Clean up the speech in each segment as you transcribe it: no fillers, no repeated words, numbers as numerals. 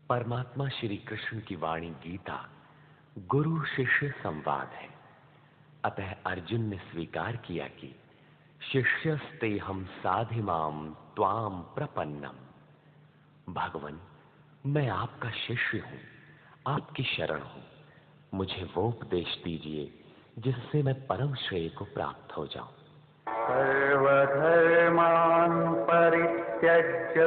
परमात्मा श्री कृष्ण की वाणी गीता गुरु शिष्य संवाद है। अतः अर्जुन ने स्वीकार किया कि शिष्यस्ते हम साधिमाम त्वाम प्रपन्नम। भगवान, मैं आपका शिष्य हूं, आपकी शरण हूं। मुझे वो उपदेश दीजिए जिससे मैं परम श्रेय को प्राप्त हो जाऊं। सर्वधर्मान् परित्यज्य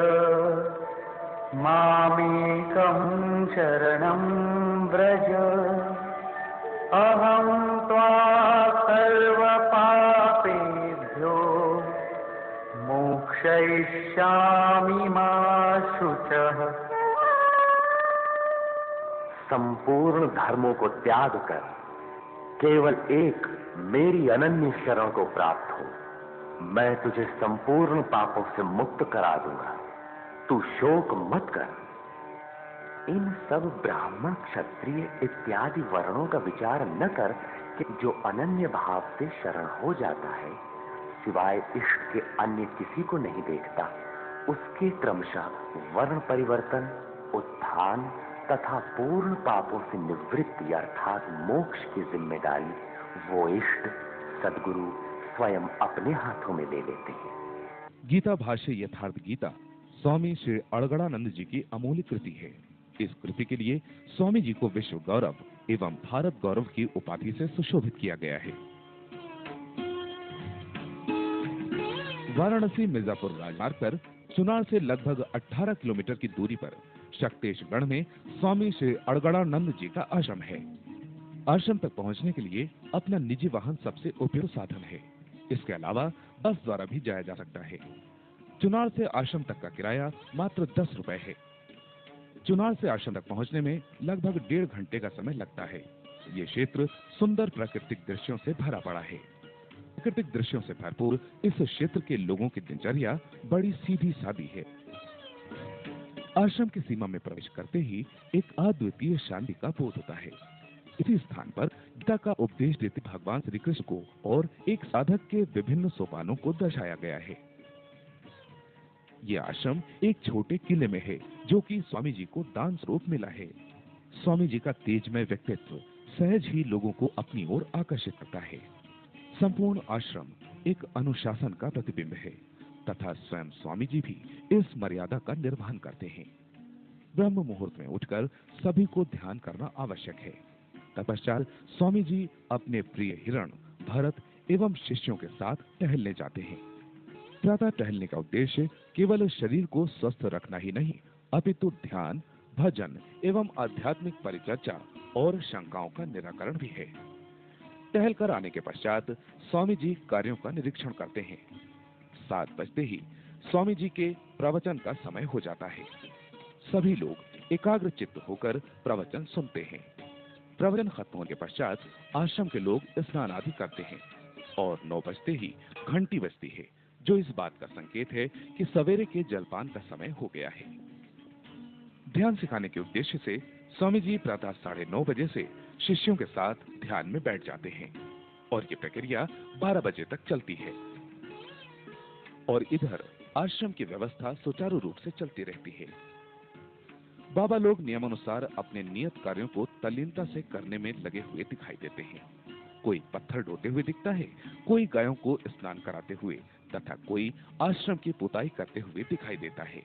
मामेकं शरणं व्रज। अहं त्वा सर्वपापेभ्यो मोक्षयिष्यामि मा शुचः। संपूर्ण धर्मों को त्याग कर केवल एक मेरी अनन्य शरण को प्राप्त हो। मैं तुझे संपूर्ण पापों से मुक्त करा दूंगा। तू शोक मत कर। इन सब ब्राह्मण क्षत्रिय इत्यादि वर्णों का विचार न कर कि जो अनन्य भाव से शरण हो जाता है, सिवाय इष्ट के अन्य किसी को नहीं देखता, उसके क्रमशः वर्ण परिवर्तन, उत्थान तथा पूर्ण पापों से निवृत्ति अर्थात मोक्ष की जिम्मेदारी वो इष्ट सद्गुरु स्वयं अपने हाथों में ले लेते हैं। गीता भाष्य यथार्थ गीता स्वामी श्री अड़गड़ानंद जी की अमूल्य कृति है। इस कृति के लिए स्वामी जी को विश्व गौरव एवं भारत गौरव की उपाधि से सुशोभित किया गया है। वाराणसी मिर्जापुर राजमार्ग पर चुनार से लगभग 18 किलोमीटर की दूरी पर शक्तेशगढ़ में स्वामी श्री अड़गड़ानंद जी का आश्रम है। आश्रम तक पहुंचने के लिए अपना निजी वाहन सबसे उपयुक्त साधन है। इसके अलावा बस द्वारा भी जाया जा सकता है। चुनार से आश्रम तक का किराया मात्र 10 रुपए है। चुनार से आश्रम तक पहुंचने में लगभग 1.5 घंटे का समय लगता है। ये क्षेत्र सुंदर प्राकृतिक दृश्यों से भरा पड़ा है। प्राकृतिक दृश्यों से भरपूर इस क्षेत्र के लोगों की दिनचर्या बड़ी सीधी सादी है। आश्रम की सीमा में प्रवेश करते ही एक अद्वितीय शांति का बोध होता है। इसी स्थान पर गीता का उपदेश देते भगवान श्री कृष्ण को और एक साधक के विभिन्न सोपानों को दर्शाया गया है। ये आश्रम एक छोटे किले में है जो कि स्वामी जी को दान स्वरूप मिला है। स्वामी जी का तेजमय व्यक्तित्व सहज ही लोगों को अपनी ओर आकर्षित करता है। संपूर्ण आश्रम एक अनुशासन का प्रतिबिंब है तथा स्वयं स्वामी जी भी इस मर्यादा का निर्वहन करते हैं। ब्रह्म मुहूर्त में उठकर सभी को ध्यान करना आवश्यक है। तत्पश्चात स्वामी जी अपने प्रिय हिरण भरत एवं शिष्यों के साथ टहलने जाते हैं। प्रातः टहलने का उद्देश्य केवल शरीर को स्वस्थ रखना ही नहीं, अपितु ध्यान, भजन एवं आध्यात्मिक परिचर्चा और शंकाओं का निराकरण भी है। टहल कर आने के पश्चात स्वामी जी कार्यों का निरीक्षण करते हैं। 7 बजते ही स्वामी जी के प्रवचन का समय हो जाता है। सभी लोग एकाग्र चित्त होकर प्रवचन सुनते हैं। प्रवचन खत्म होने के पश्चात आश्रम के लोग स्नान आदि करते हैं और 9 बजते ही घंटी बजती है, जो इस बात का संकेत है कि सवेरे के जलपान का समय हो गया है। ध्यान सिखाने के उद्देश्य से स्वामी जी प्रातः 9:30 बजे से शिष्यों के साथ ध्यान में बैठ जाते हैं और ये प्रक्रिया 12 बजे तक चलती है। और इधर आश्रम की व्यवस्था सुचारू रूप से चलती रहती है। बाबा लोग नियमानुसार अपने नियत कार्यों को तल्लीनता से करने में लगे हुए दिखाई देते हैं। कोई पत्थर ढोते हुए दिखता है, कोई गायों को स्नान कराते हुए तथा कोई आश्रम की पुताई करते हुए दिखाई देता है।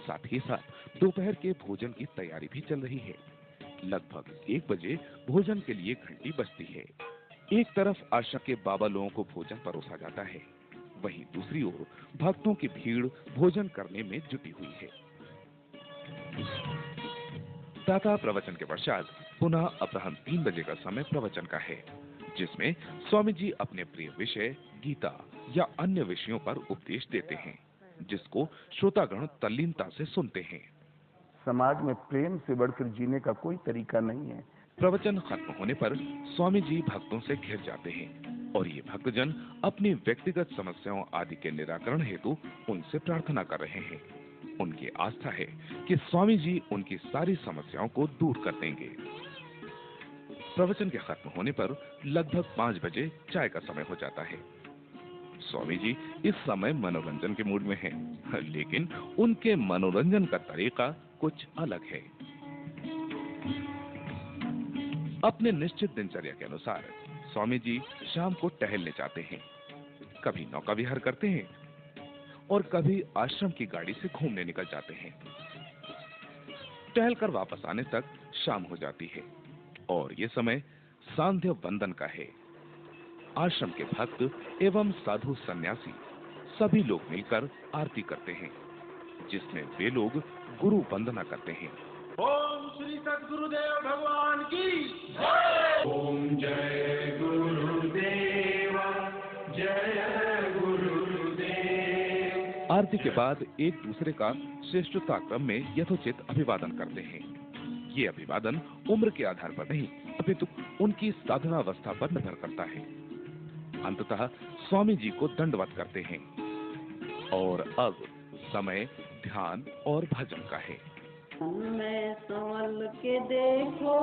साथ ही साथ दोपहर के भोजन की तैयारी भी चल रही है। लगभग 1 बजे भोजन के लिए घंटी बजती है। एक तरफ आश्रम के बाबा लोगों को भोजन परोसा जाता है, वहीं दूसरी ओर भक्तों की भीड़ भोजन करने में जुटी हुई है। प्रातः प्रवचन के पश्चात पुनः अपराह्न 3 बजे का समय प्रवचन का है, जिसमें स्वामी जी अपने प्रिय विषय गीता या अन्य विषयों पर उपदेश देते हैं, जिसको श्रोतागण तल्लीनता से सुनते हैं। समाज में प्रेम से बढ़कर जीने का कोई तरीका नहीं है। प्रवचन खत्म होने पर स्वामी जी भक्तों से घिर जाते हैं और ये भक्तजन अपनी व्यक्तिगत समस्याओं आदि के निराकरण हेतु उनसे प्रार्थना कर रहे हैं। उनकी आस्था है कि स्वामी जी उनकी सारी समस्याओं को दूर कर देंगे। प्रवचन के खत्म होने पर लगभग 5 बजे चाय का समय हो जाता है। स्वामी जी इस समय मनोरंजन के मूड में हैं, लेकिन उनके मनोरंजन का तरीका कुछ अलग है। अपने निश्चित दिनचर्या के अनुसार स्वामी जी शाम को टहलने जाते हैं। कभी नौका विहार करते हैं और कभी आश्रम की गाड़ी से घूमने निकल जाते हैं। टहलकर वापस आने तक शाम हो जाती है और ये समय सांध्य वंदन का है। आश्रम के भक्त एवं साधु सन्यासी सभी लोग मिलकर आरती करते हैं, जिसमें वे लोग गुरु वंदना करते हैं। ओम श्री सद्गुरुदेव भगवान की जय। ओम जय गुरुदेव, जय गुरुदेव। आरती के बाद एक दूसरे का श्रेष्ठता क्रम में यथोचित अभिवादन करते हैं। ये अभिवादन उम्र के आधार पर नहीं, अपितु उनकी साधनावस्था पर निर्भर करता है। अंततः स्वामी जी को दंडवत करते हैं और अब समय ध्यान और भजन का है। में संवल के देखो,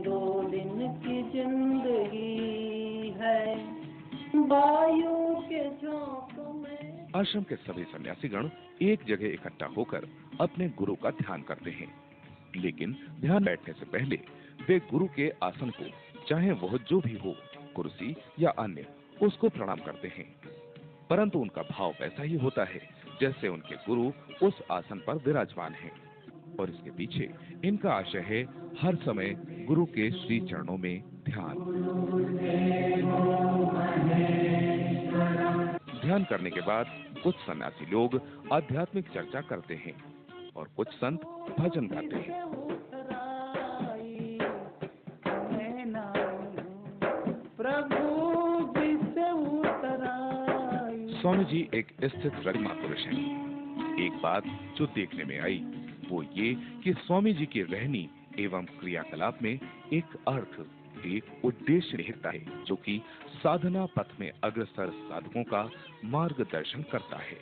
2 दिन की जिंदगी है, वायु के झोंकों में। आश्रम के सभी सन्यासीगण एक जगह इकट्ठा होकर अपने गुरु का ध्यान करते हैं, लेकिन ध्यान बैठने से पहले वे गुरु के आसन को, चाहे वह जो भी हो, कुर्सी या अन्य, उसको प्रणाम करते हैं। परंतु उनका भाव वैसा ही होता है जैसे उनके गुरु उस आसन पर विराजमान हैं, और इसके पीछे इनका आशय है हर समय गुरु के श्री चरणों में ध्यान। ध्यान करने के बाद कुछ सन्यासी लोग आध्यात्मिक चर्चा करते हैं और कुछ संत भजन गाते हैं। स्वामी जी एक स्थित प्रज्ञा पुरुष हैं। एक बात जो देखने में आई वो ये कि स्वामी जी की रहनी एवं क्रियाकलाप में एक अर्थ, एक उद्देश्य निहित है, जो कि साधना पथ में अग्रसर साधकों का मार्गदर्शन करता है।